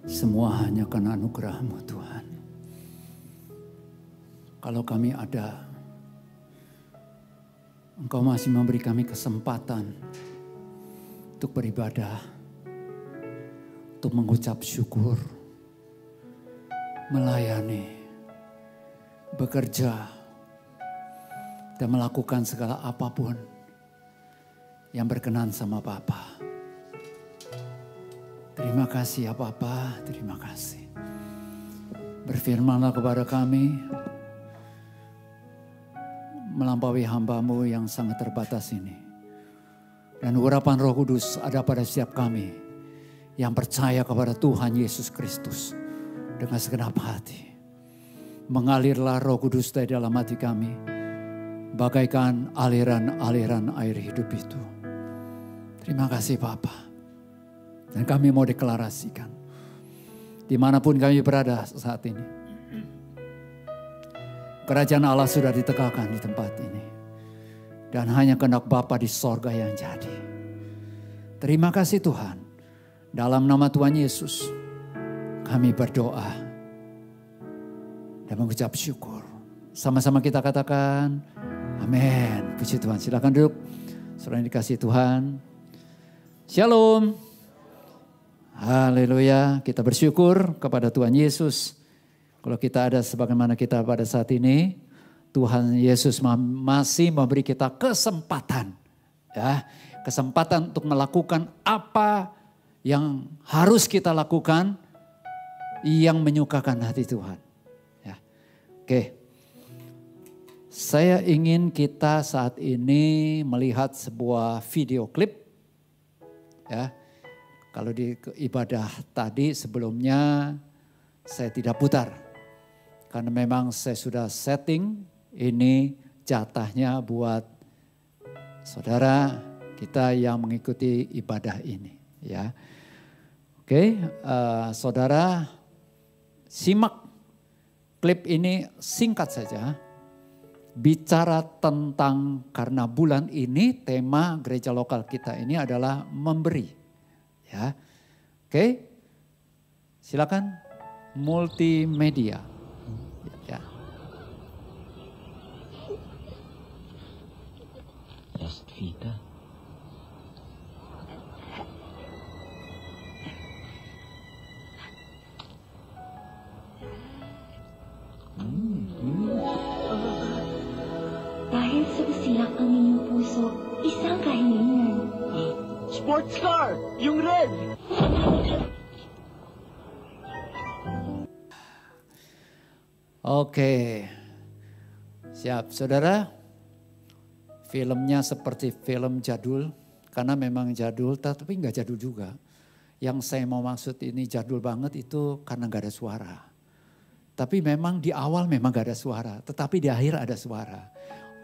Semua hanya karena anugerah-Mu Tuhan. Kalau kami ada, Engkau masih memberi kami kesempatan untuk beribadah, untuk mengucap syukur, melayani, bekerja, dan melakukan segala apapun yang berkenan sama Bapa. Terima kasih ya Bapa, terima kasih. Berfirmanlah kepada kami melampaui hamba-Mu yang sangat terbatas ini. Dan urapan Roh Kudus ada pada setiap kami yang percaya kepada Tuhan Yesus Kristus dengan segenap hati. Mengalirlah Roh Kudus dari dalam hati kami, bagaikan aliran-aliran air hidup itu. Terima kasih Bapa. Dan kami mau deklarasikan, dimanapun kami berada saat ini, kerajaan Allah sudah ditegakkan di tempat ini. Dan hanya kehendak Bapa di sorga yang jadi. Terima kasih Tuhan. Dalam nama Tuhan Yesus, kami berdoa dan mengucap syukur. Sama-sama kita katakan, amin. Puji Tuhan, silakan duduk. Saudara yang dikasihi Tuhan. Shalom. Haleluya. Kita bersyukur kepada Tuhan Yesus. Kalau kita ada sebagaimana kita pada saat ini, Tuhan Yesus masih memberi kita kesempatan. Ya, kesempatan untuk melakukan apa yang harus kita lakukan yang menyukakan hati Tuhan. Ya. Oke. Saya ingin kita saat ini melihat sebuah video klip. Ya. Kalau di ibadah tadi sebelumnya saya tidak putar. Karena memang saya sudah setting ini jatahnya buat saudara kita yang mengikuti ibadah ini. Ya. Oke, saudara simak klip ini singkat saja. Bicara tentang karena bulan ini tema gereja lokal kita ini adalah memberi. Ya, oke, silakan multimedia. Ya. Just Vita. Dahil sa usilak ang inyong puso, isang kahilingan. Sports car! Yung red! Oke, siap saudara. Filmnya seperti film jadul, karena memang jadul, tapi nggak jadul juga. Yang saya mau maksud ini jadul banget itu karena nggak ada suara. Tapi memang di awal memang nggak ada suara, tetapi di akhir ada suara.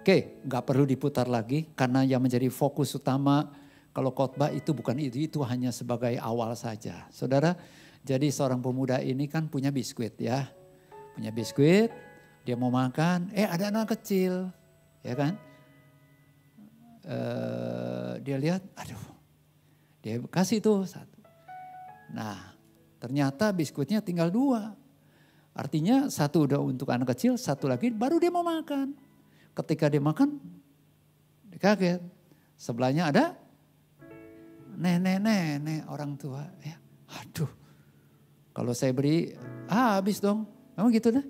Oke, nggak perlu diputar lagi karena yang menjadi fokus utama kalau khotbah itu bukan itu hanya sebagai awal saja. Saudara, jadi seorang pemuda ini kan punya biskuit ya. Punya biskuit, dia mau makan, ada anak kecil, ya kan. Dia lihat, aduh, dia kasih tuh satu. Nah, ternyata biskuitnya tinggal 2. Artinya satu udah untuk anak kecil, satu lagi baru dia mau makan. Ketika dia makan, dia kaget. Sebelahnya ada nenek orang tua. Ya, aduh, kalau saya beri, habis dong. Memang gitu deh.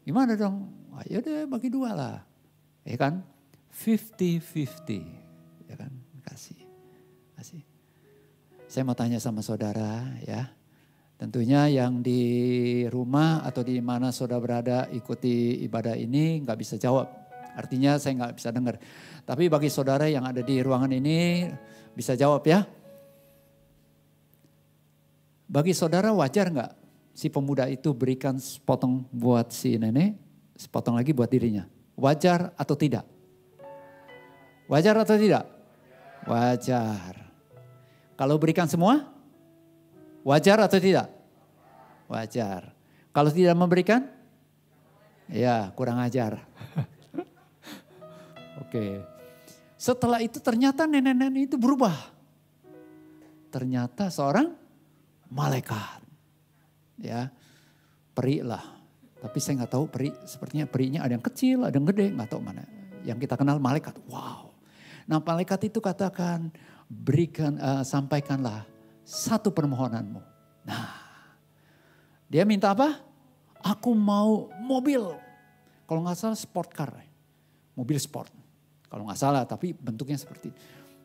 Gimana dong? Ya udah bagi 2 lah. Ya kan? 50-50. Ya kan? Kasih. Saya mau tanya sama saudara ya. Tentunya yang di rumah atau di mana saudara berada ikuti ibadah ini nggak bisa jawab. Artinya saya nggak bisa dengar. Tapi bagi saudara yang ada di ruangan ini bisa jawab ya. Bagi saudara wajar nggak si pemuda itu berikan sepotong buat si nenek, sepotong lagi buat dirinya? Wajar atau tidak? Wajar atau tidak? Wajar. Kalau berikan semua? Wajar atau tidak? Wajar. Kalau tidak memberikan? Ya, kurang ajar. Oke. Setelah itu ternyata nenek-nenek itu berubah. Ternyata seorang malaikat. Ya, peri lah. Tapi saya nggak tahu peri, sepertinya perinya ada yang kecil, ada yang gede, nggak tahu mana. Yang kita kenal malaikat, wow. Nah malaikat itu katakan, sampaikanlah satu permohonanmu. Nah, dia minta apa? Aku mau mobil. Kalau nggak salah sport car, mobil sport. Kalau nggak salah, tapi bentuknya seperti.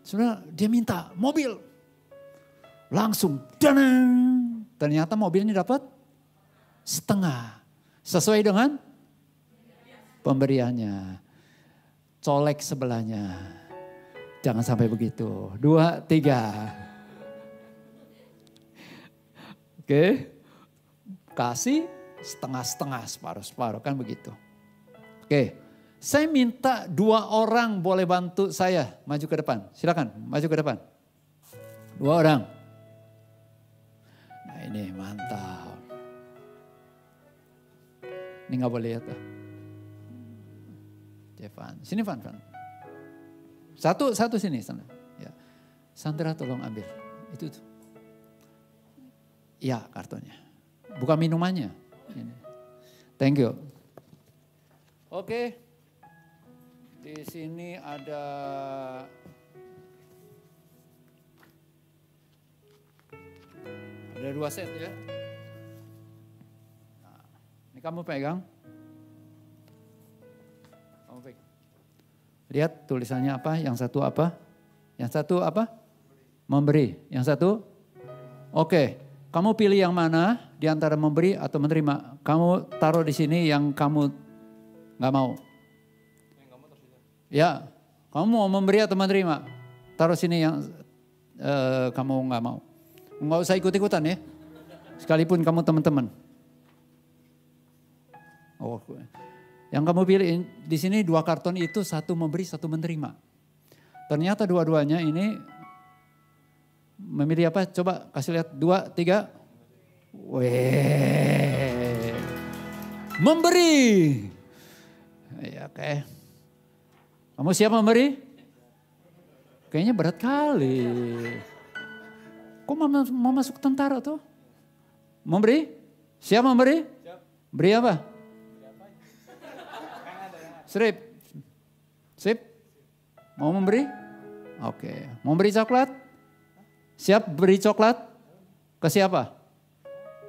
Saudara, dia minta mobil. Langsung, danang. Ternyata mobilnya dapat setengah. Sesuai dengan pemberiannya. Colek sebelahnya. Jangan sampai begitu. 2, 3. Oke. Kasih setengah-setengah, separuh-separuh, kan begitu. Oke. Saya minta 2 orang boleh bantu saya maju ke depan. Silakan, maju ke depan. 2 orang. Nah ini mantap. Ini gak boleh lihat. Jevan, sini Van. Satu sini. Ya. Sandra tolong ambil. Itu tuh. Ya kartunya. Bukan minumannya. Ini. Thank you. Oke. Di sini ada Ada 2 set ya. Nah, ini kamu pegang. Kamu pegang. Lihat tulisannya apa? Yang satu apa? Yang satu apa? Memberi. Yang satu? Oke. Kamu pilih yang mana di antara memberi atau menerima. Kamu taruh di sini yang kamu nggak mau. Ya, kamu mau memberi atau menerima? Taruh sini yang kamu nggak mau. Nggak usah ikut-ikutan ya. Sekalipun kamu teman-teman. Oh, yang kamu pilih di sini 2 karton itu, 1 memberi, 1 menerima. Ternyata dua-duanya ini memilih apa? Coba kasih lihat 2, 3. Weh, memberi. Ya, oke. Kamu siap memberi? Kayaknya berat kali. Kok mau masuk tentara tuh? Memberi? Siap memberi? Siap. Beri apa? Sip. Mau memberi? Oke. Mau beri coklat? Siap beri coklat? Ke siapa?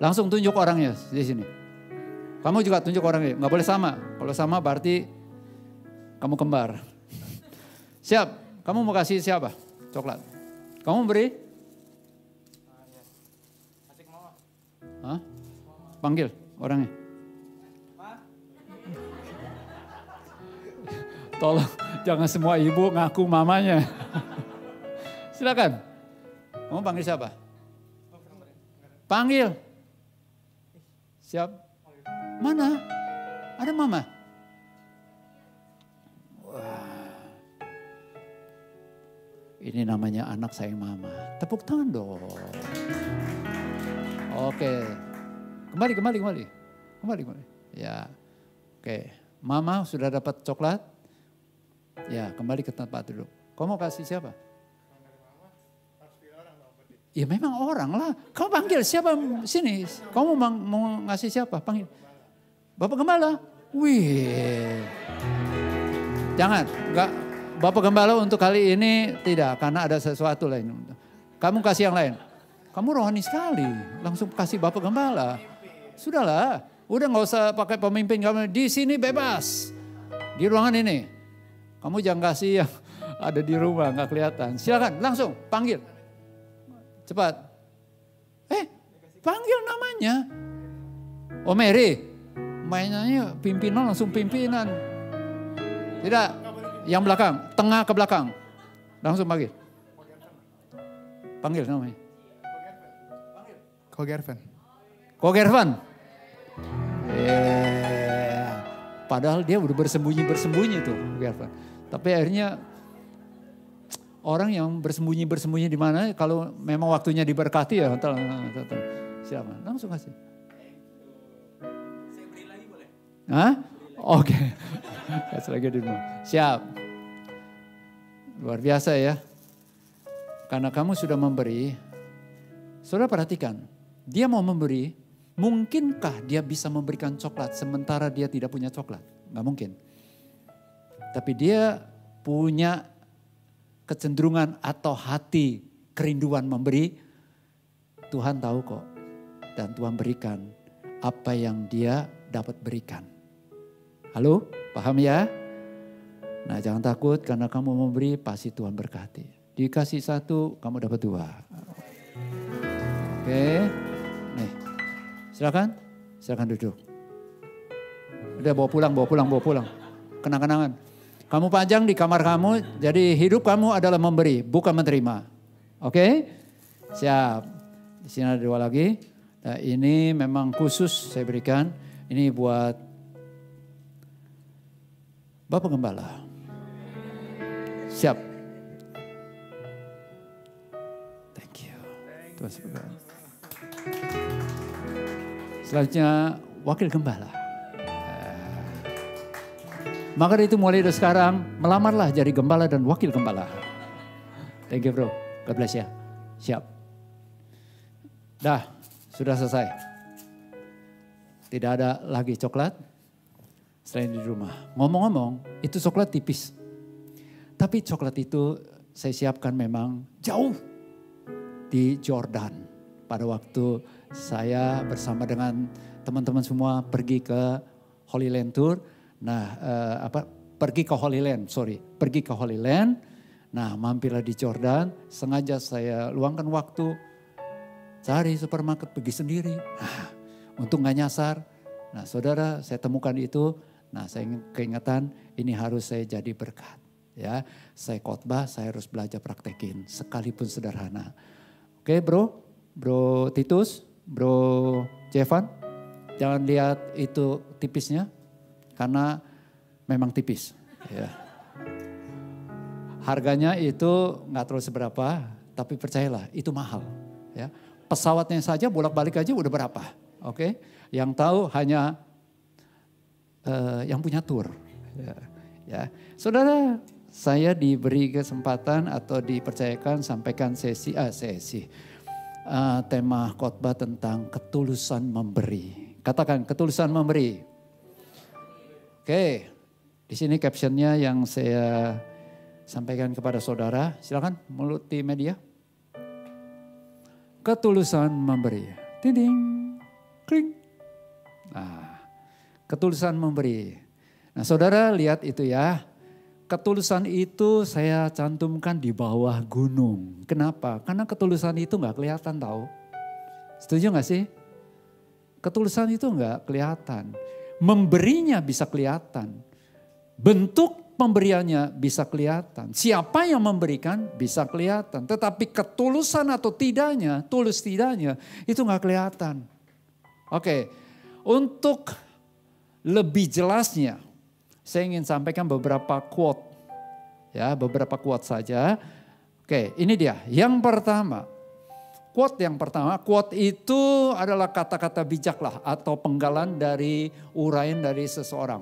Langsung tunjuk orangnya di sini. Kamu juga tunjuk orangnya. Nggak boleh sama. Kalau sama berarti kamu kembar. Siap. Kamu mau kasih siapa? Coklat. Kamu beri? Hah? Panggil orangnya. Tolong jangan semua ibu ngaku mamanya. Silakan. Kamu panggil siapa? Panggil. Siap. Mana? Ada mama. Wah. Ini namanya anak sayang mama. Tepuk tangan dong. Oke. Kembali. Ya. Oke. Mama sudah dapat coklat. Ya, kembali ke tempat duduk. Kau mau kasih siapa? Ya memang orang lah. Kau panggil siapa sini? Kamu mau ngasih siapa? Panggil. Bapak Gembala. Wih. Jangan. Enggak. Bapak Gembala untuk kali ini tidak. Karena ada sesuatu lain. Kamu kasih yang lain. Kamu rohani sekali. Langsung kasih Bapak Gembala. Sudahlah. Udah gak usah pakai pemimpin kamu. Di sini bebas. Di ruangan ini. Kamu jangan kasih yang ada di rumah, gak kelihatan. Silakan, langsung panggil. Cepat. Panggil namanya. Oh Mary, mainannya pimpinan langsung pimpinan. Tidak, yang belakang, tengah ke belakang. Langsung panggil. Panggil namanya. Kogervan. Padahal dia udah bersembunyi tuh Kogervan. Tapi akhirnya orang yang bersembunyi di mana kalau memang waktunya diberkati ya. Siapa? Langsung kasih. Saya beri lagi boleh? Hah? Oke. Kasih lagi di rumah. Siap. Luar biasa ya. Karena kamu sudah memberi. Saudara perhatikan. Dia mau memberi. Mungkinkah dia bisa memberikan coklat sementara dia tidak punya coklat? Nggak mungkin. Tapi dia punya kecenderungan atau hati kerinduan memberi. Tuhan tahu kok. Dan Tuhan berikan apa yang dia dapat berikan. Halo, paham ya? Nah, jangan takut karena kamu memberi pasti Tuhan berkati. Dikasih 1, kamu dapat 2. Oke, nih silakan duduk. Udah bawa pulang. Kenang-kenangan. Kamu panjang di kamar kamu, jadi hidup kamu adalah memberi, bukan menerima. Oke? Siap. Di sini ada 2 lagi. Nah, ini memang khusus saya berikan. Ini buat Bapak Gembala. Siap. Thank you. Selanjutnya Wakil Gembala. Maka itu mulai dari sekarang melamarlah jadi gembala dan wakil gembala. Thank you bro. God bless ya. Siap. Dah, sudah selesai. Tidak ada lagi coklat selain di rumah. Ngomong-ngomong, itu coklat tipis. Tapi coklat itu saya siapkan memang jauh di Jordan. Pada waktu saya bersama dengan teman-teman semua pergi ke Holy Land Tour. Nah, pergi ke Holy Land. Nah, mampirlah di Jordan. Sengaja saya luangkan waktu cari supermarket pergi sendiri. Nah, untung gak nyasar. Nah, saudara, saya temukan itu. Nah, saya keingetan ini harus saya jadi berkat. Ya, saya khotbah, saya harus belajar praktekin sekalipun sederhana. Oke, Bro Titus, Bro Jevan, jangan lihat itu tipisnya. Karena memang tipis. Ya. Harganya itu nggak terlalu seberapa, tapi percayalah itu mahal. Ya. Pesawatnya saja bolak-balik aja udah berapa. Oke? Yang tahu hanya yang punya tour. Ya. Saudara, saya diberi kesempatan atau dipercayakan sampaikan tema khotbah tentang ketulusan memberi. Katakan ketulusan memberi. Oke, di sini captionnya yang saya sampaikan kepada saudara. Silakan multimedia. Ketulusan memberi. Ding, kling. Nah, ketulusan memberi. Nah, saudara lihat itu ya. Ketulusan itu saya cantumkan di bawah gunung. Kenapa? Karena ketulusan itu nggak kelihatan tahu. Setuju nggak sih? Ketulusan itu nggak kelihatan. Memberinya bisa kelihatan. Bentuk pemberiannya bisa kelihatan. Siapa yang memberikan bisa kelihatan. Tetapi ketulusan atau tidaknya, tulus tidaknya itu gak kelihatan. Oke, untuk lebih jelasnya saya ingin sampaikan beberapa quote. Ya, beberapa quote saja. Oke, ini dia. Yang pertama. Quote itu adalah kata-kata bijak lah atau penggalan dari uraian dari seseorang.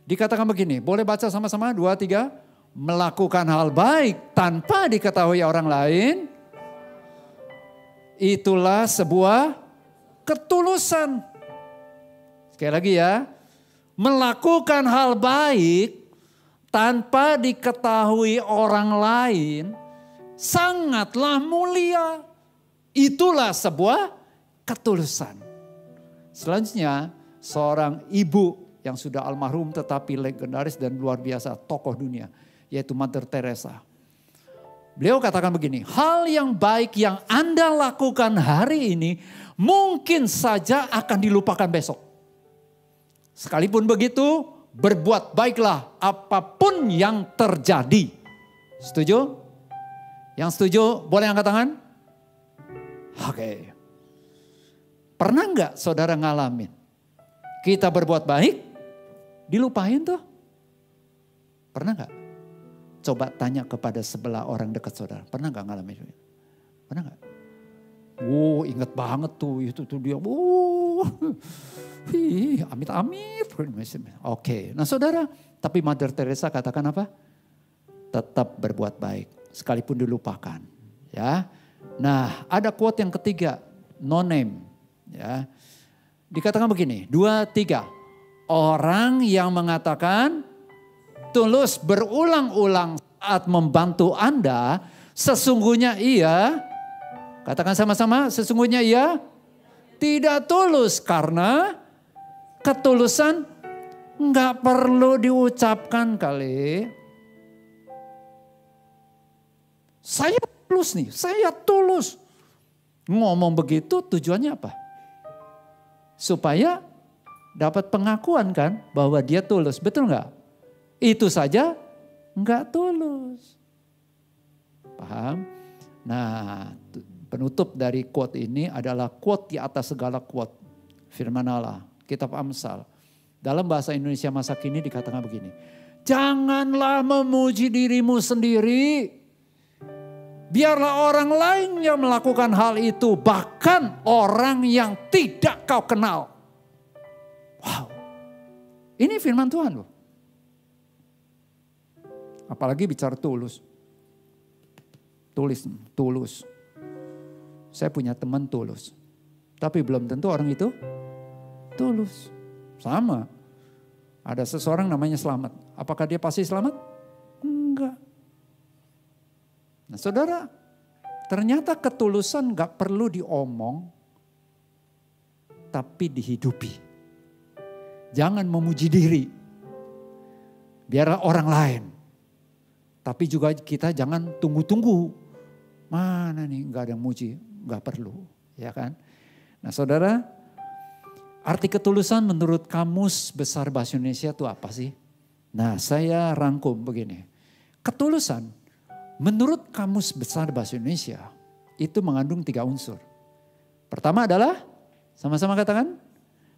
Dikatakan begini, boleh baca sama-sama 2, 3. Melakukan hal baik tanpa diketahui orang lain, itulah sebuah ketulusan. Sekali lagi ya, melakukan hal baik tanpa diketahui orang lain sangatlah mulia. Itulah sebuah ketulusan. Selanjutnya seorang ibu yang sudah almarhum tetapi legendaris dan luar biasa tokoh dunia. Yaitu Mother Teresa. Beliau katakan begini, hal yang baik yang Anda lakukan hari ini mungkin saja akan dilupakan besok. Sekalipun begitu berbuat baiklah apapun yang terjadi. Setuju? Yang setuju boleh angkat tangan? Oke. Pernah nggak saudara ngalamin? Kita berbuat baik, dilupain tuh. Pernah nggak? Coba tanya kepada sebelah orang dekat saudara. Pernah nggak ngalamin? Pernah nggak? Ingat banget tuh itu tuh dia. Amit-amit. Oke. Nah saudara, tapi Mother Teresa katakan apa? Tetap berbuat baik, sekalipun dilupakan. Ya. Nah, ada quote yang ketiga, no name, ya. dikatakan begini, 2, 3. Orang yang mengatakan tulus berulang-ulang saat membantu Anda, sesungguhnya ia, katakan sama-sama, sesungguhnya ia tidak tulus karena ketulusan nggak perlu diucapkan kali. Saya tulus nih, saya tulus. Ngomong begitu tujuannya apa? Supaya dapat pengakuan kan bahwa dia tulus, betul nggak? Itu saja nggak tulus. Paham? Nah, penutup dari quote ini adalah quote di atas segala quote. Firman Allah, kitab Amsal. Dalam bahasa Indonesia masa kini dikatakan begini. Janganlah memuji dirimu sendiri. Biarlah orang lain yang melakukan hal itu. Bahkan orang yang tidak kau kenal. Wow. Ini firman Tuhan loh. Apalagi bicara tulus. Tulus. Saya punya teman tulus. Tapi belum tentu orang itu tulus. Sama. Ada seseorang namanya Selamat. Apakah dia pasti selamat? Enggak. Nah saudara, ternyata ketulusan gak perlu diomong, tapi dihidupi. Jangan memuji diri. Biarlah orang lain. Tapi juga kita jangan tunggu-tunggu. Mana nih gak ada yang muji, gak perlu. Ya kan? Nah saudara, arti ketulusan menurut Kamus Besar Bahasa Indonesia itu apa sih? Nah saya rangkum begini. Ketulusan menurut Kamus Besar Bahasa Indonesia itu mengandung 3 unsur. Pertama adalah, sama-sama katakan,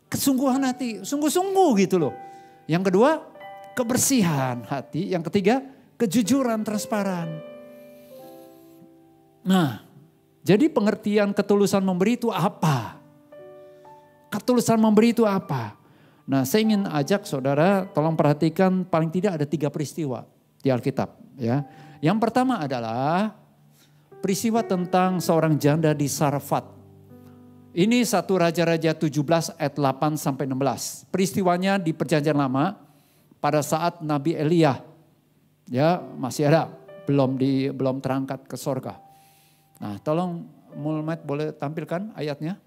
kesungguhan hati, sungguh-sungguh gitu loh. Yang kedua, kebersihan hati. Yang ketiga, kejujuran, transparan. Nah, jadi pengertian ketulusan memberi itu apa? Ketulusan memberi itu apa? Nah, saya ingin ajak saudara, tolong perhatikan paling tidak ada 3 peristiwa di Alkitab. Ya. Yang pertama adalah peristiwa tentang seorang janda di Sarfat. Ini 1 Raja-Raja 17 ayat 8 sampai 16. Peristiwanya di Perjanjian Lama pada saat Nabi Elia ya masih ada, belum terangkat ke sorga. Nah, tolong Mulmet boleh tampilkan ayatnya.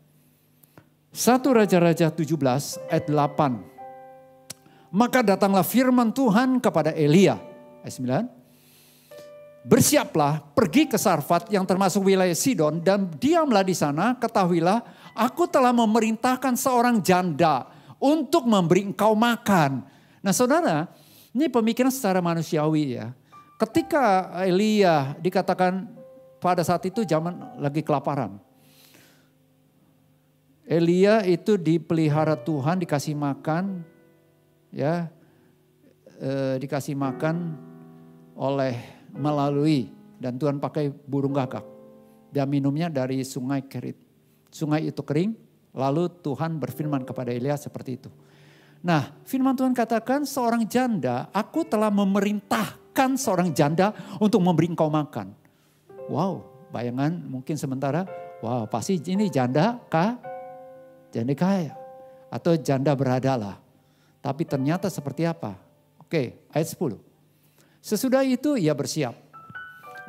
1 Raja-Raja 17 ayat 8. Maka datanglah firman Tuhan kepada Elia. Ayat 9. Bersiaplah, pergi ke Sarfat yang termasuk wilayah Sidon dan diamlah di sana. Ketahuilah, aku telah memerintahkan seorang janda untuk memberi engkau makan. Nah saudara, ini pemikiran secara manusiawi ya. Ketika Elia dikatakan pada saat itu zaman lagi kelaparan. Elia itu dipelihara Tuhan, dikasih makan, ya, dikasih makan melalui dan Tuhan pakai burung gagak. Dia minumnya dari sungai Kerit. Sungai itu kering, lalu Tuhan berfirman kepada Elia seperti itu. Nah, firman Tuhan katakan seorang janda, aku telah memerintahkan seorang janda untuk memberi engkau makan. Wow, bayangan mungkin sementara, wow pasti ini janda kaya atau janda beradalah. Tapi ternyata seperti apa? Oke, ayat 10. Sesudah itu ia bersiap.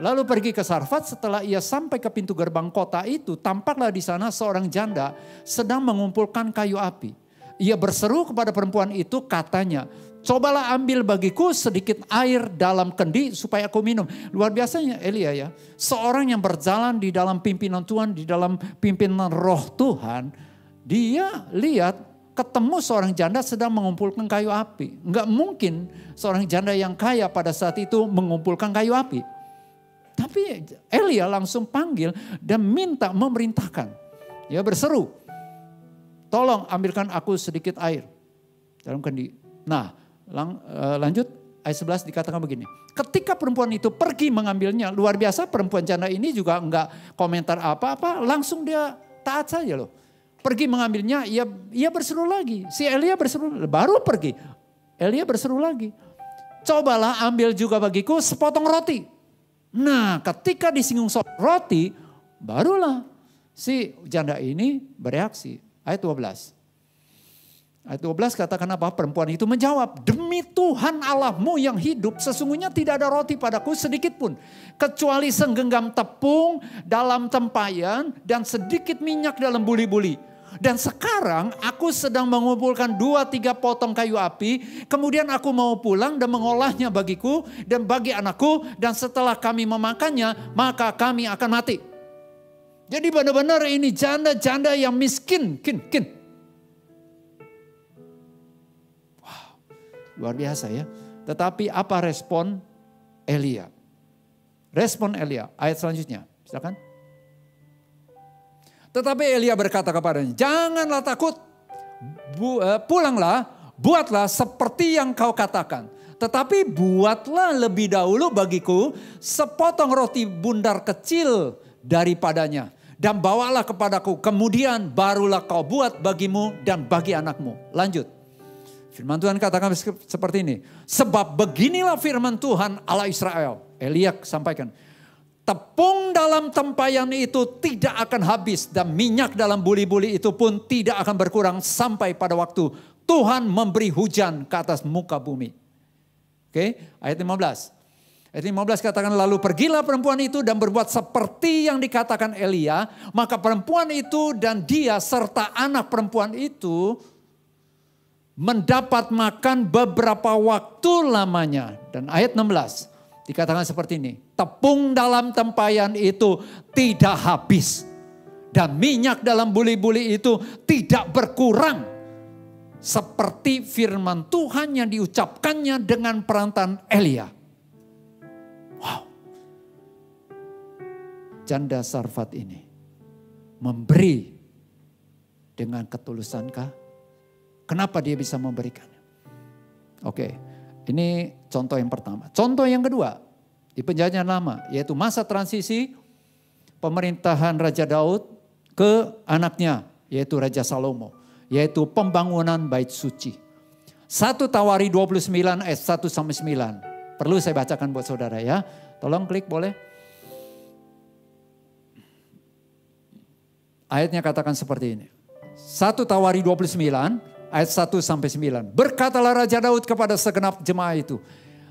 Lalu pergi ke Sarfat. Setelah ia sampai ke pintu gerbang kota itu, tampaklah di sana seorang janda sedang mengumpulkan kayu api. Ia berseru kepada perempuan itu, katanya, cobalah ambil bagiku sedikit air dalam kendi supaya aku minum. Luar biasanya Elia ya. Seorang yang berjalan di dalam pimpinan Tuhan, di dalam pimpinan roh Tuhan. Dia lihat ketemu seorang janda sedang mengumpulkan kayu api. Enggak mungkin seorang janda yang kaya pada saat itu mengumpulkan kayu api. Tapi Elia langsung panggil dan memerintahkan. Dia berseru, tolong ambilkan aku sedikit air dalam kendi. Nah lanjut ayat 11 dikatakan begini. Ketika perempuan itu pergi mengambilnya, luar biasa perempuan janda ini juga enggak komentar apa-apa. Langsung dia taat saja loh. Pergi mengambilnya, ia berseru lagi. Si Elia berseru, baru pergi. Elia berseru lagi. Cobalah ambil juga bagiku sepotong roti. Nah ketika disinggung soal roti, barulah si janda ini bereaksi. Ayat 12. Ayat 12 katakan apa? Perempuan itu menjawab, demi Tuhan Allahmu yang hidup, sesungguhnya tidak ada roti padaku sedikit pun, kecuali segenggam tepung dalam tempayan dan sedikit minyak dalam buli-buli. Dan sekarang aku sedang mengumpulkan 2-3 potong kayu api, kemudian aku mau pulang dan mengolahnya bagiku dan bagi anakku, dan setelah kami memakannya, maka kami akan mati. Jadi benar-benar ini janda-janda yang miskin, luar biasa ya. Tetapi apa respon Elia? Respon Elia, ayat selanjutnya. Silakan. Tetapi Elia berkata kepadanya, janganlah takut, pulanglah, buatlah seperti yang kau katakan. Tetapi buatlah lebih dahulu bagiku sepotong roti bundar kecil daripadanya. Dan bawalah kepadaku, kemudian barulah kau buat bagimu dan bagi anakmu. Lanjut. Firman Tuhan katakan seperti ini. Sebab beginilah firman Tuhan Allah Israel. Elia sampaikan. Tepung dalam tempayan itu tidak akan habis. Dan minyak dalam buli-buli itu pun tidak akan berkurang. Sampai pada waktu Tuhan memberi hujan ke atas muka bumi. Oke, ayat 15. Ayat 15 katakan, lalu pergilah perempuan itu dan berbuat seperti yang dikatakan Elia. Maka perempuan itu dan dia serta anak perempuan itu mendapat makan beberapa waktu lamanya. Dan ayat 16 dikatakan seperti ini. Tepung dalam tempayan itu tidak habis. Dan minyak dalam buli-buli itu tidak berkurang. Seperti firman Tuhan yang diucapkannya dengan perantaraan Elia. Wow. Janda Sarfat ini memberi dengan ketulusankah? Kenapa dia bisa memberikannya? Oke, ini contoh yang pertama. Contoh yang kedua, di Perjanjian Lama, yaitu masa transisi pemerintahan Raja Daud ke anaknya, yaitu Raja Salomo, yaitu pembangunan bait suci. 1 Tawari 29 ayat 1-9. Perlu saya bacakan buat saudara ya. Tolong klik boleh. Ayatnya katakan seperti ini. 1 Tawari 29 ayat 1-9. Berkatalah Raja Daud kepada segenap jemaah itu.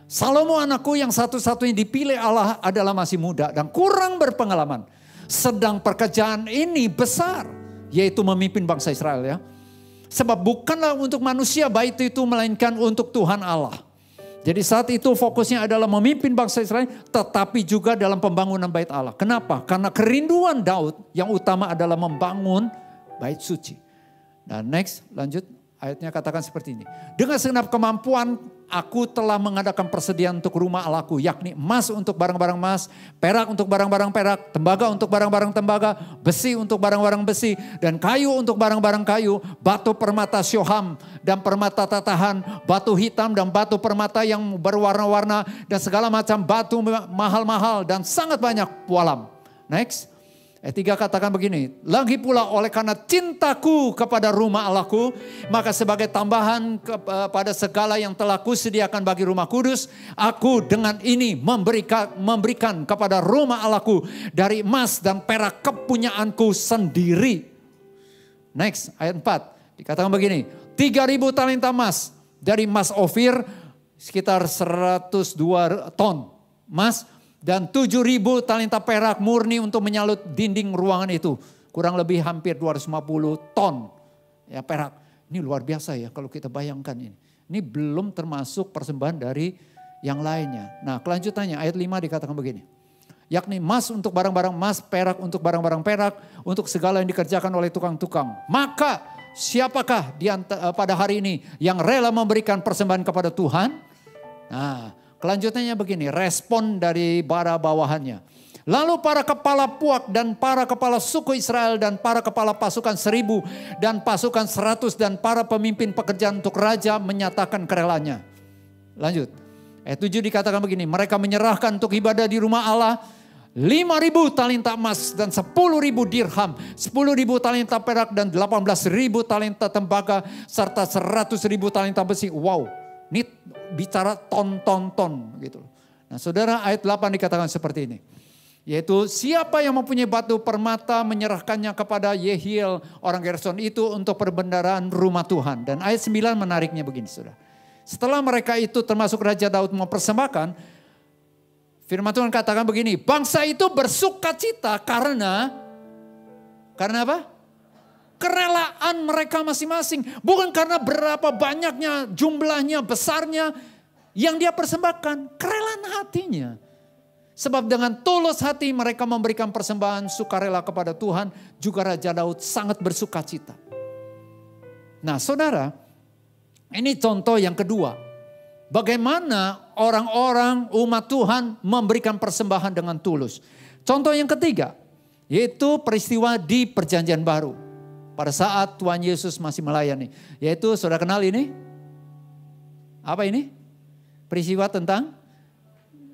Salomo anakku yang satu-satunya dipilih Allah adalah masih muda dan kurang berpengalaman. Sedang pekerjaan ini besar, yaitu memimpin bangsa Israel ya. Sebab bukanlah untuk manusia bait itu melainkan untuk Tuhan Allah. Jadi saat itu fokusnya adalah memimpin bangsa Israel, tetapi juga dalam pembangunan bait Allah. Kenapa? Karena kerinduan Daud yang utama adalah membangun bait suci. Dan next, lanjut. Ayatnya katakan seperti ini. Dengan segenap kemampuan aku telah mengadakan persediaan untuk rumah Allahku. Yakni emas untuk barang-barang emas. Perak untuk barang-barang perak. Tembaga untuk barang-barang tembaga. Besi untuk barang-barang besi. Dan kayu untuk barang-barang kayu. Batu permata syoham dan permata tatahan. Batu hitam dan batu permata yang berwarna-warna. Dan segala macam batu mahal-mahal dan sangat banyak pualam. Next. Ayat 3 katakan begini, lagi pula oleh karena cintaku kepada rumah Allahku, maka sebagai tambahan kepada segala yang telah kusediakan bagi rumah kudus, aku dengan ini memberikan kepada rumah Allahku dari emas dan perak kepunyaanku sendiri. Next, ayat 4, dikatakan begini, 3.000 talenta emas dari emas Ofir, sekitar 102 ton emas, dan 7.000 talenta perak murni untuk menyalut dinding ruangan itu. Kurang lebih hampir 250 ton ya perak. Ini luar biasa ya kalau kita bayangkan ini. Ini belum termasuk persembahan dari yang lainnya. Nah kelanjutannya ayat 5 dikatakan begini. Yakni emas untuk barang-barang emas, perak untuk barang-barang perak, untuk segala yang dikerjakan oleh tukang-tukang. Maka siapakah pada hari ini yang rela memberikan persembahan kepada Tuhan? Nah kelanjutannya begini, respon dari para bawahannya. Lalu para kepala puak dan para kepala suku Israel dan para kepala pasukan 1.000 dan pasukan 100 dan para pemimpin pekerjaan untuk raja menyatakan kerelaannya. Lanjut, ayat 7 dikatakan begini, mereka menyerahkan untuk ibadah di rumah Allah 5.000 talenta emas dan 10.000 dirham, 10.000 talenta perak dan 18.000 talenta tembaga serta 100.000 talenta besi. Wow. Ini bicara ton gitu. Nah saudara ayat 8 dikatakan seperti ini. Yaitu siapa yang mempunyai batu permata menyerahkannya kepada Yehiel orang Gerson itu untuk perbendaharaan rumah Tuhan. Dan ayat 9 menariknya begini saudara. Setelah mereka itu termasuk Raja Daud mempersembahkan, firman Tuhan katakan begini, bangsa itu bersuka cita karena apa? Kerelaan mereka masing-masing. Bukan karena berapa banyaknya, jumlahnya, besarnya yang dia persembahkan. Kerelaan hatinya. Sebab dengan tulus hati mereka memberikan persembahan sukarela kepada Tuhan. Juga Raja Daud sangat bersuka cita. Nah saudara, ini contoh yang kedua. Bagaimana orang-orang umat Tuhan memberikan persembahan dengan tulus. Contoh yang ketiga, yaitu peristiwa di Perjanjian Baru. Pada saat Tuhan Yesus masih melayani. Yaitu saudara kenal ini? Apa ini? Peristiwa tentang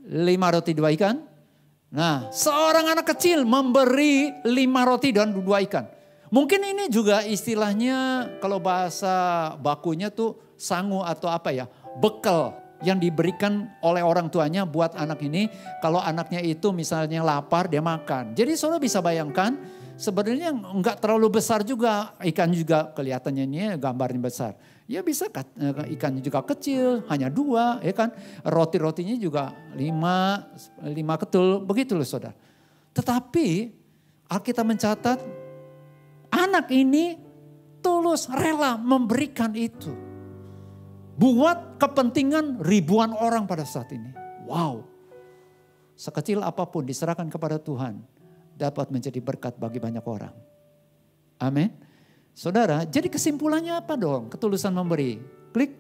5 roti 2 ikan. Nah, seorang anak kecil memberi 5 roti dan 2 ikan. Mungkin ini juga istilahnya kalau bahasa bakunya tuh sangu atau apa ya, bekal yang diberikan oleh orang tuanya buat anak ini. Kalau anaknya itu misalnya lapar dia makan. Jadi saudara bisa bayangkan sebenarnya enggak terlalu besar juga. Ikan juga kelihatannya ini gambarnya besar. Ya bisa ikannya juga kecil, hanya 2 ya kan. Roti-rotinya juga 5 ketul, begitu loh saudara. Tetapi Alkitab mencatat anak ini tulus, rela memberikan itu. Buat kepentingan ribuan orang pada saat ini. Wow, sekecil apapun diserahkan kepada Tuhan dapat menjadi berkat bagi banyak orang. Amin. Saudara, jadi kesimpulannya apa dong? Ketulusan memberi. Klik.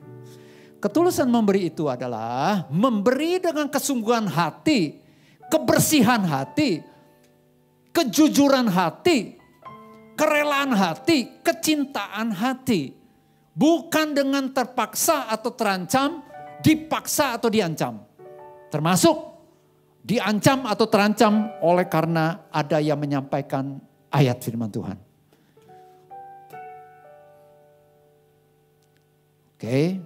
Ketulusan memberi itu adalah memberi dengan kesungguhan hati, kebersihan hati, kejujuran hati, kerelaan hati, kecintaan hati. Bukan dengan terpaksa atau terancam, dipaksa atau diancam. Termasuk diancam atau terancam oleh karena ada yang menyampaikan ayat firman Tuhan. Oke,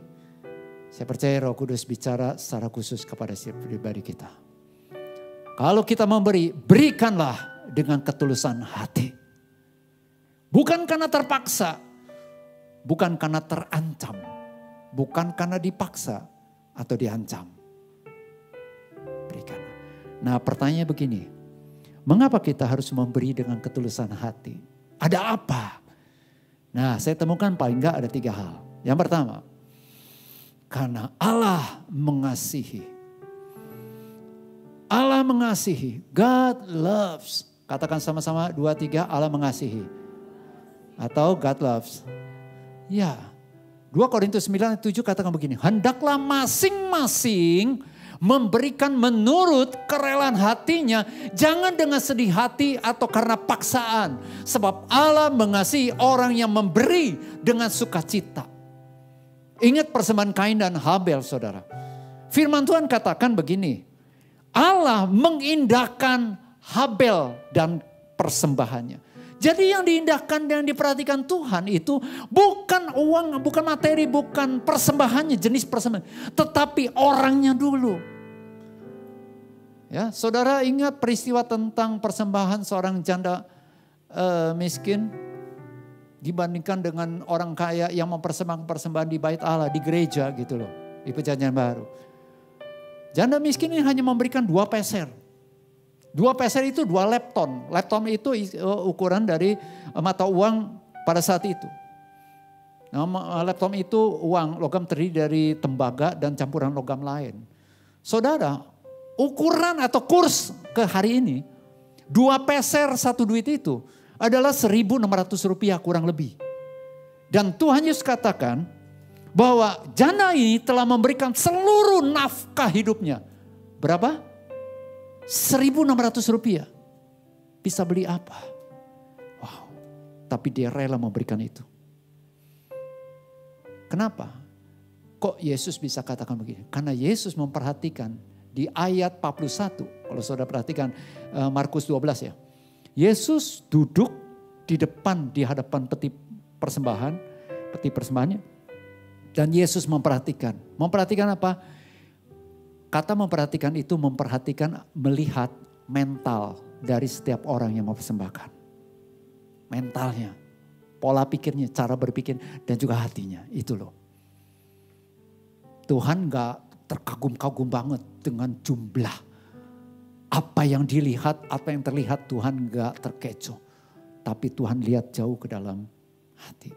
saya percaya Roh Kudus bicara secara khusus kepada setiap pribadi kita. Kalau kita memberi, berikanlah dengan ketulusan hati. Bukan karena terpaksa, bukan karena terancam, bukan karena dipaksa atau diancam. Berikan. Nah pertanyaannya begini, mengapa kita harus memberi dengan ketulusan hati? Ada apa? Nah saya temukan paling enggak ada 3 hal. Yang pertama, karena Allah mengasihi. Allah mengasihi. God loves. Katakan sama-sama 2, 3, Allah mengasihi. Atau God loves. Ya, 2 Korintus 9, 7 katakan begini. Hendaklah masing-masing memberikan menurut kerelaan hatinya. Jangan dengan sedih hati atau karena paksaan. Sebab Allah mengasihi orang yang memberi dengan sukacita. Ingat persembahan Kain dan Habel saudara. Firman Tuhan katakan begini. Allah mengindahkan Habel dan persembahannya. Jadi yang diindahkan dan diperhatikan Tuhan itu bukan uang, bukan materi, bukan persembahannya, jenis persembahan. Tetapi orangnya dulu. Ya, saudara ingat peristiwa tentang persembahan seorang janda miskin dibandingkan dengan orang kaya yang mempersembahkan persembahan di bait Allah, di gereja gitu loh, di Perjanjian Baru. Janda miskin ini hanya memberikan 2 peser. 2 peser itu 2 lepton. Lepton itu ukuran dari mata uang pada saat itu. Nah, lepton itu uang logam terdiri dari tembaga dan campuran logam lain. Saudara, ukuran atau kurs ke hari ini, 2 peser 1 duit itu adalah Rp1.600 kurang lebih. Dan Tuhan Yesus katakan bahwa janda ini telah memberikan seluruh nafkah hidupnya. Berapa? Rp1.600. Bisa beli apa? Wow. Tapi dia rela memberikan itu. Kenapa? Kok Yesus bisa katakan begini? Karena Yesus memperhatikan di ayat 41. Kalau saudara perhatikan Markus 12 ya. Yesus duduk di depan, di hadapan peti persembahannya. Dan Yesus memperhatikan. Memperhatikan apa? Kata memperhatikan itu memperhatikan, melihat mental dari setiap orang yang mau persembahkan. Mentalnya, pola pikirnya, cara berpikir, dan juga hatinya. Itu loh. Tuhan gak terkagum-kagum banget dengan jumlah. Apa yang dilihat, apa yang terlihat, Tuhan gak terkecoh. Tapi Tuhan lihat jauh ke dalam hati.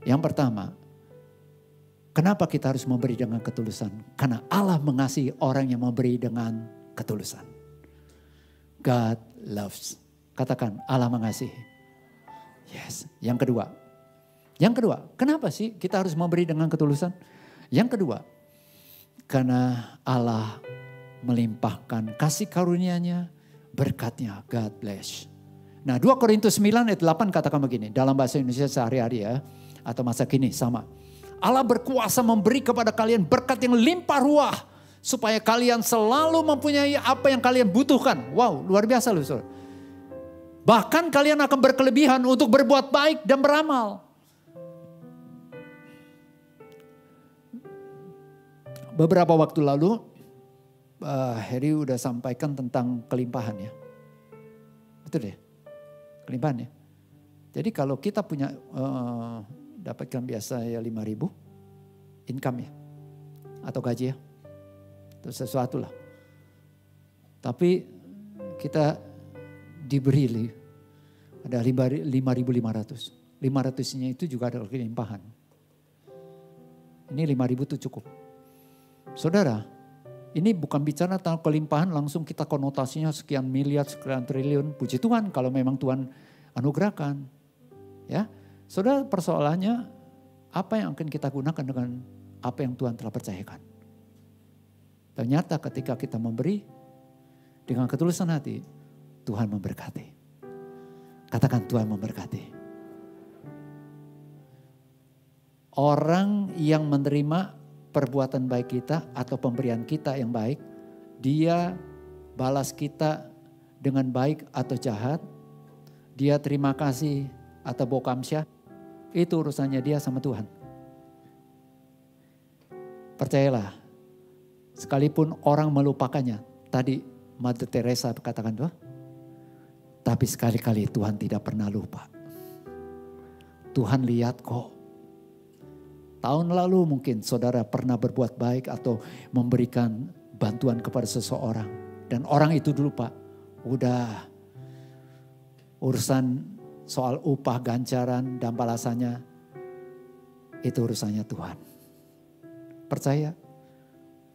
Yang pertama, kenapa kita harus memberi dengan ketulusan? Karena Allah mengasihi orang yang memberi dengan ketulusan. God loves. Katakan, Allah mengasihi. Yes. Yang kedua, kenapa sih kita harus memberi dengan ketulusan? Yang kedua, karena Allah melimpahkan kasih karunia-Nya, berkatnya. God bless. Nah 2 Korintus 9 ayat 8 katakan begini, dalam bahasa Indonesia sehari-hari ya, atau masa kini sama. Allah berkuasa memberi kepada kalian berkat yang limpah ruah, supaya kalian selalu mempunyai apa yang kalian butuhkan. Wow, luar biasa loh saudara. Bahkan kalian akan berkelebihan untuk berbuat baik dan beramal. Beberapa waktu lalu, Heri udah sampaikan tentang kelimpahan ya. Betul deh, kelimpahan ya. Jadi kalau kita punya, dapatkan biasa ya 5.000 income ya. Atau gaji ya. Itu sesuatu lah. Tapi kita diberi ada 5.500. 500-nya itu juga ada kelimpahan. Ini 5.000 itu cukup. Saudara, ini bukan bicara tentang kelimpahan langsung kita konotasinya sekian miliar, sekian triliun. Puji Tuhan kalau memang Tuhan anugerahkan. Ya, saudara, persoalannya apa yang akan kita gunakan dengan apa yang Tuhan telah percayakan. Ternyata ketika kita memberi dengan ketulusan hati, Tuhan memberkati. Katakan Tuhan memberkati. Orang yang menerima perbuatan baik kita atau pemberian kita yang baik, dia balas kita dengan baik atau jahat, dia terima kasih atau bokamsyah, itu urusannya dia sama Tuhan. Percayalah, sekalipun orang melupakannya, tadi Mother Teresa katakan tuh, tapi sekali-kali Tuhan tidak pernah lupa. Tuhan lihat kok. Tahun lalu mungkin saudara pernah berbuat baik atau memberikan bantuan kepada seseorang. Dan orang itu dulu Pak, udah urusan soal upah, ganjaran dan balasannya, itu urusannya Tuhan. Percaya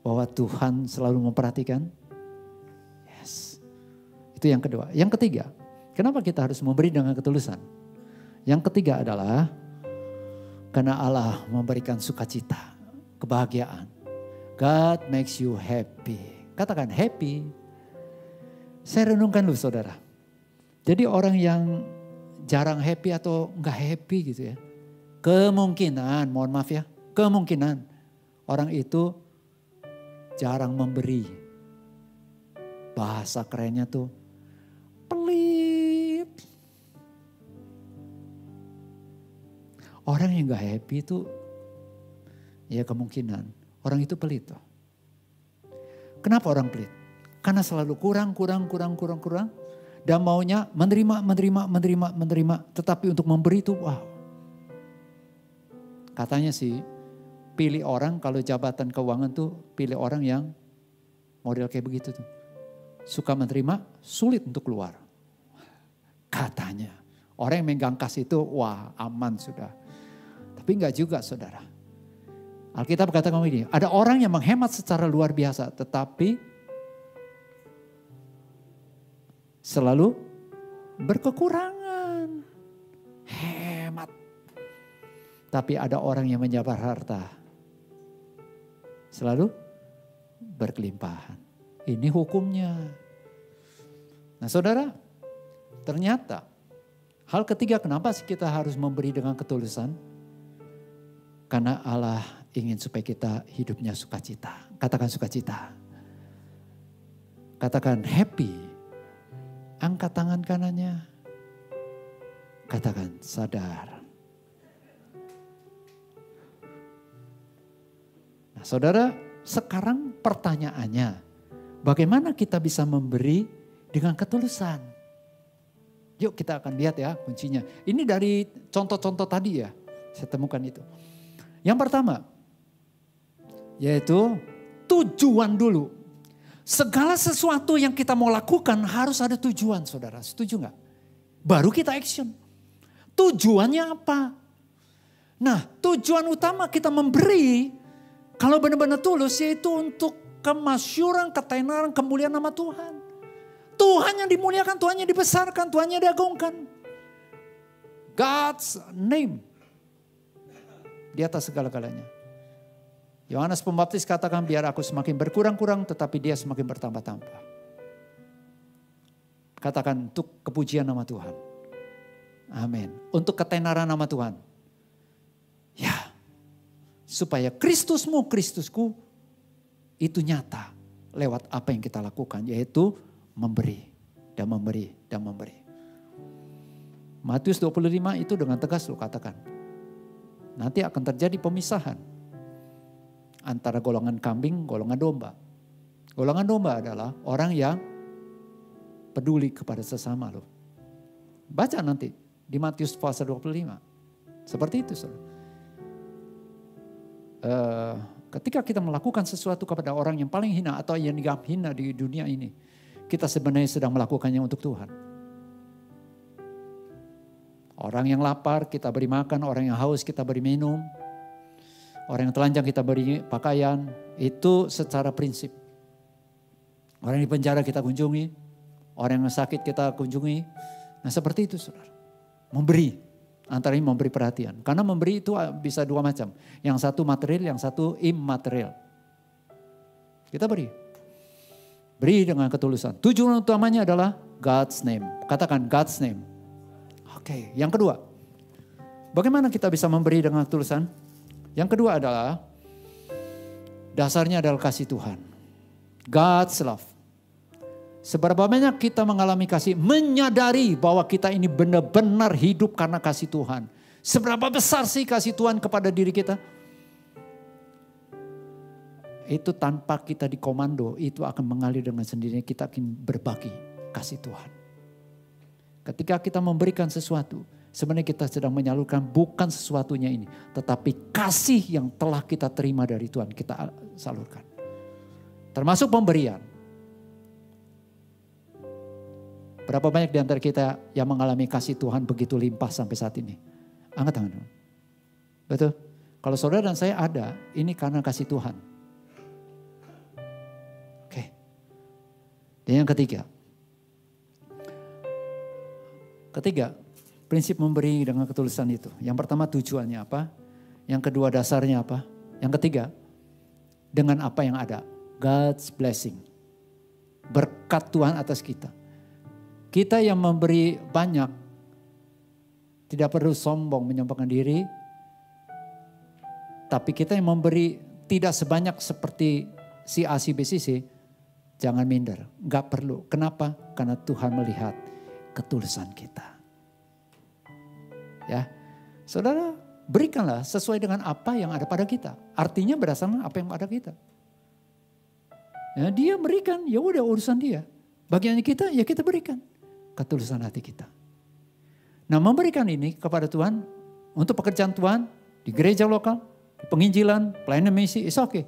bahwa Tuhan selalu memperhatikan? Yes. Itu yang kedua. Yang ketiga, kenapa kita harus memberi dengan ketulusan? Yang ketiga adalah karena Allah memberikan sukacita, kebahagiaan. God makes you happy. Katakan happy. Saya renungkan dulu saudara. Jadi orang yang jarang happy atau enggak happy gitu ya. Kemungkinan, mohon maaf ya. Kemungkinan orang itu jarang memberi. Bahasa kerennya tuh pelit. Orang yang gak happy itu ya kemungkinan orang itu pelit. Tuh. Kenapa orang pelit? Karena selalu kurang. Dan maunya menerima. Tetapi untuk memberi itu wow. Katanya sih pilih orang kalau jabatan keuangan tuh pilih orang yang model kayak begitu tuh. Suka menerima, sulit untuk keluar. Katanya. Orang yang megang kas itu wah aman sudah. Tapi enggak juga saudara. Alkitab katakan begini, ada orang yang menghemat secara luar biasa tetapi selalu berkekurangan. Hemat. Tapi ada orang yang menjabar harta. Selalu berkelimpahan. Ini hukumnya. Nah saudara, ternyata hal ketiga kenapa sih kita harus memberi dengan ketulusan? Karena Allah ingin supaya kita hidupnya sukacita. Katakan sukacita. Katakan happy. Angkat tangan kanannya. Katakan sadar. Nah saudara, sekarang pertanyaannya. Bagaimana kita bisa memberi dengan ketulusan. Yuk kita akan lihat ya kuncinya. Ini dari contoh-contoh tadi ya, saya temukan itu. Yang pertama, yaitu tujuan dulu. Segala sesuatu yang kita mau lakukan harus ada tujuan, saudara. Setuju nggak? Baru kita action. Tujuannya apa? Nah, tujuan utama kita memberi, kalau benar-benar tulus, yaitu untuk kemasyuran, ketenaran, kemuliaan nama Tuhan. Tuhan yang dimuliakan, Tuhan yang dibesarkan, Tuhan yang diagungkan. God's name. Di atas segala-galanya. Yohanes Pembaptis katakan, biar aku semakin berkurang-kurang tetapi dia semakin bertambah-tambah. Katakan untuk kepujian nama Tuhan. Amin. Untuk ketenaran nama Tuhan. Ya. Supaya Kristusmu, Kristusku itu nyata lewat apa yang kita lakukan. Yaitu memberi dan memberi dan memberi. Matius 25 itu dengan tegas lo katakan. Nanti akan terjadi pemisahan antara golongan kambing, golongan domba. Golongan domba adalah orang yang peduli kepada sesama lo. Baca nanti di Matius pasal 25. Seperti itu. Ketika kita melakukan sesuatu kepada orang yang paling hina atau yang dianggap hina di dunia ini, kita sebenarnya sedang melakukannya untuk Tuhan. Orang yang lapar kita beri makan, orang yang haus kita beri minum, orang yang telanjang kita beri pakaian, itu secara prinsip. Orang yang di penjara kita kunjungi, orang yang sakit kita kunjungi. Nah seperti itu saudara. Memberi, antara ini memberi perhatian. Karena memberi itu bisa dua macam. Yang satu material, yang satu immaterial. Kita beri. Beri dengan ketulusan. Tujuan utamanya adalah God's name. Katakan God's name. Oke, yang kedua. Bagaimana kita bisa memberi dengan ketulusan? Yang kedua adalah dasarnya adalah kasih Tuhan. God's love. Seberapa banyak kita mengalami kasih, menyadari bahwa kita ini benar-benar hidup karena kasih Tuhan. Seberapa besar sih kasih Tuhan kepada diri kita? Itu tanpa kita dikomando, itu akan mengalir dengan sendirinya, kita akan berbagi kasih Tuhan. Ketika kita memberikan sesuatu, sebenarnya kita sedang menyalurkan bukan sesuatunya ini, tetapi kasih yang telah kita terima dari Tuhan, kita salurkan. Termasuk pemberian. Berapa banyak di antara kita yang mengalami kasih Tuhan begitu limpah sampai saat ini? Angkat tangan. Betul? Kalau saudara dan saya ada, ini karena kasih Tuhan. Dan yang ketiga, prinsip memberi dengan ketulusan itu. Yang pertama tujuannya apa? Yang kedua dasarnya apa? Yang ketiga, dengan apa yang ada. God's blessing. Berkat Tuhan atas kita. Kita yang memberi banyak, tidak perlu sombong menyombongkan diri. Tapi kita yang memberi tidak sebanyak seperti si A, si B, si C. Jangan minder, gak perlu. Kenapa? Karena Tuhan melihat ketulusan kita. Ya, saudara berikanlah sesuai dengan apa yang ada pada kita. Artinya berdasarkan apa yang ada kita. Ya, dia berikan, ya udah urusan dia. Bagiannya kita, ya kita berikan. Ketulusan hati kita. Nah memberikan ini kepada Tuhan, untuk pekerjaan Tuhan, di gereja lokal, di penginjilan, pelayanan misi, is okay.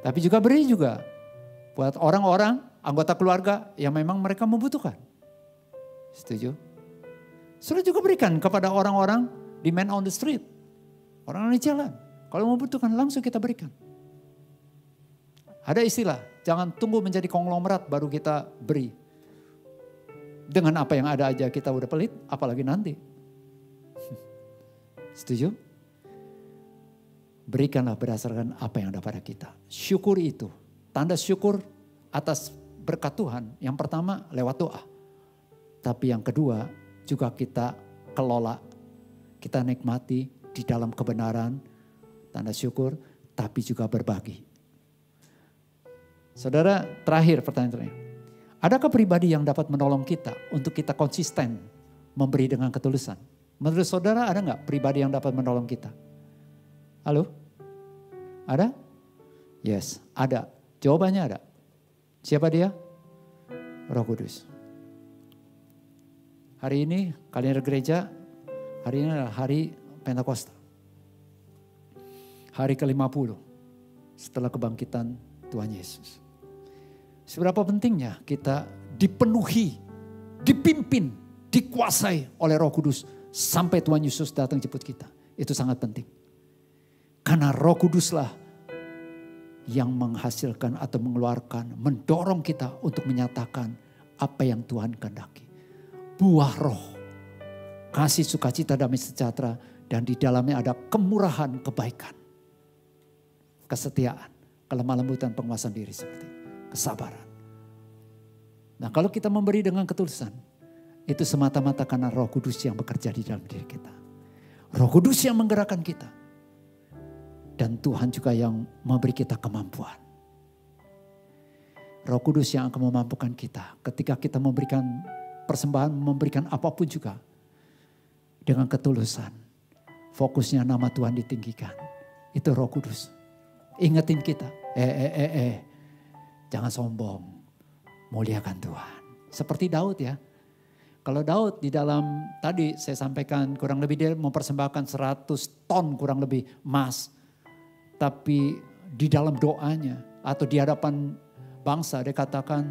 Tapi juga beri juga. Buat orang-orang, anggota keluarga yang memang mereka membutuhkan. Setuju? Sudah juga berikan kepada orang-orang di man on the street. Orang di jalan. Kalau membutuhkan langsung kita berikan. Ada istilah, jangan tunggu menjadi konglomerat baru kita beri. Dengan apa yang ada aja kita udah pelit, apalagi nanti. Setuju? Berikanlah berdasarkan apa yang ada pada kita. Syukuri itu. Tanda syukur atas berkat Tuhan. Yang pertama lewat doa. Tapi yang kedua juga kita kelola. Kita nikmati di dalam kebenaran. Tanda syukur. Tapi juga berbagi. Saudara, terakhir pertanyaannya. Adakah pribadi yang dapat menolong kita untuk kita konsisten memberi dengan ketulusan? Menurut saudara ada nggak pribadi yang dapat menolong kita? Halo? Ada? Yes, ada. Jawabannya ada. Siapa dia? Roh Kudus. Hari ini kalian gereja, hari ini adalah hari Pentakosta. Hari ke-50 setelah kebangkitan Tuhan Yesus. Seberapa pentingnya kita dipenuhi, dipimpin, dikuasai oleh Roh Kudus sampai Tuhan Yesus datang jemput kita. Itu sangat penting. Karena Roh Kuduslah yang menghasilkan atau mengeluarkan, mendorong kita untuk menyatakan apa yang Tuhan kehendaki. Buah roh, kasih, sukacita, damai sejahtera, dan di dalamnya ada kemurahan, kebaikan, kesetiaan, kelemah lembutan, penguasaan diri seperti itu, kesabaran. Nah, kalau kita memberi dengan ketulusan, itu semata-mata karena Roh Kudus yang bekerja di dalam diri kita. Roh Kudus yang menggerakkan kita. Dan Tuhan juga yang memberi kita kemampuan. Roh Kudus yang akan memampukan kita ketika kita memberikan persembahan, memberikan apapun juga. Dengan ketulusan. Fokusnya nama Tuhan ditinggikan. Itu Roh Kudus. Ingetin kita. Jangan sombong. Muliakan Tuhan. Seperti Daud ya. Kalau Daud di dalam, tadi saya sampaikan kurang lebih dia mempersembahkan 100 ton kurang lebih emas. Tapi di dalam doanya atau di hadapan bangsa dia katakan,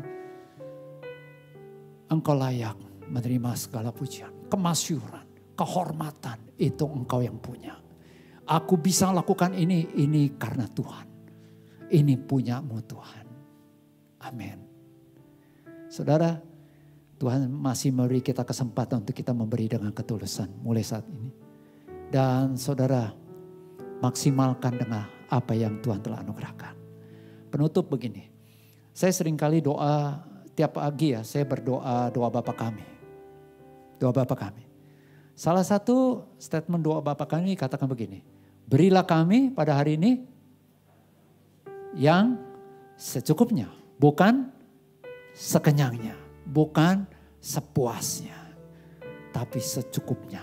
Engkau layak menerima segala pujian, kemasyuran, kehormatan itu Engkau yang punya. Aku bisa lakukan ini karena Tuhan. Ini punyamu Tuhan. Amin. Saudara, Tuhan masih memberi kita kesempatan untuk kita memberi dengan ketulusan mulai saat ini. Dan saudara, maksimalkan dengan apa yang Tuhan telah anugerahkan. Penutup begini, saya seringkali doa tiap pagi ya, saya berdoa doa Bapa kami. Doa Bapa kami. Salah satu statement doa Bapa kami katakan begini, berilah kami pada hari ini yang secukupnya, bukan sekenyangnya, bukan sepuasnya, tapi secukupnya.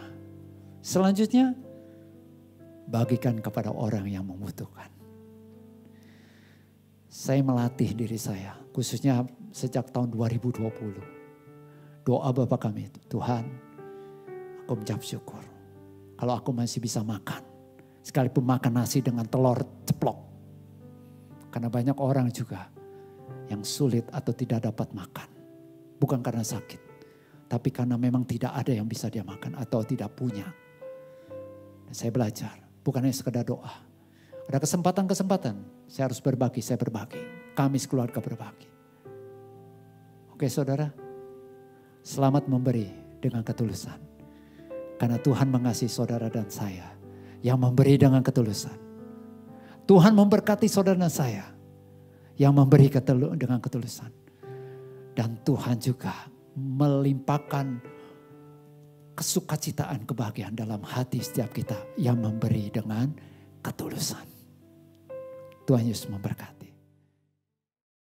Selanjutnya, bagikan kepada orang yang membutuhkan. Saya melatih diri saya, khususnya sejak tahun 2020. Doa Bapa kami, Tuhan, aku mengucap syukur. Kalau aku masih bisa makan, sekalipun makan nasi dengan telur ceplok. Karena banyak orang juga yang sulit atau tidak dapat makan. Bukan karena sakit, tapi karena memang tidak ada yang bisa dia makan atau tidak punya. Dan saya belajar, bukan hanya sekedar doa. Ada kesempatan-kesempatan, saya harus berbagi, saya berbagi. Kami sekeluarga berbagi. Oke saudara, selamat memberi dengan ketulusan. Karena Tuhan mengasihi saudara dan saya yang memberi dengan ketulusan. Tuhan memberkati saudara dan saya yang memberi dengan ketulusan. Dan Tuhan juga melimpahkan kesukacitaan, kebahagiaan dalam hati setiap kita yang memberi dengan ketulusan. Tuhan Yesus memberkati.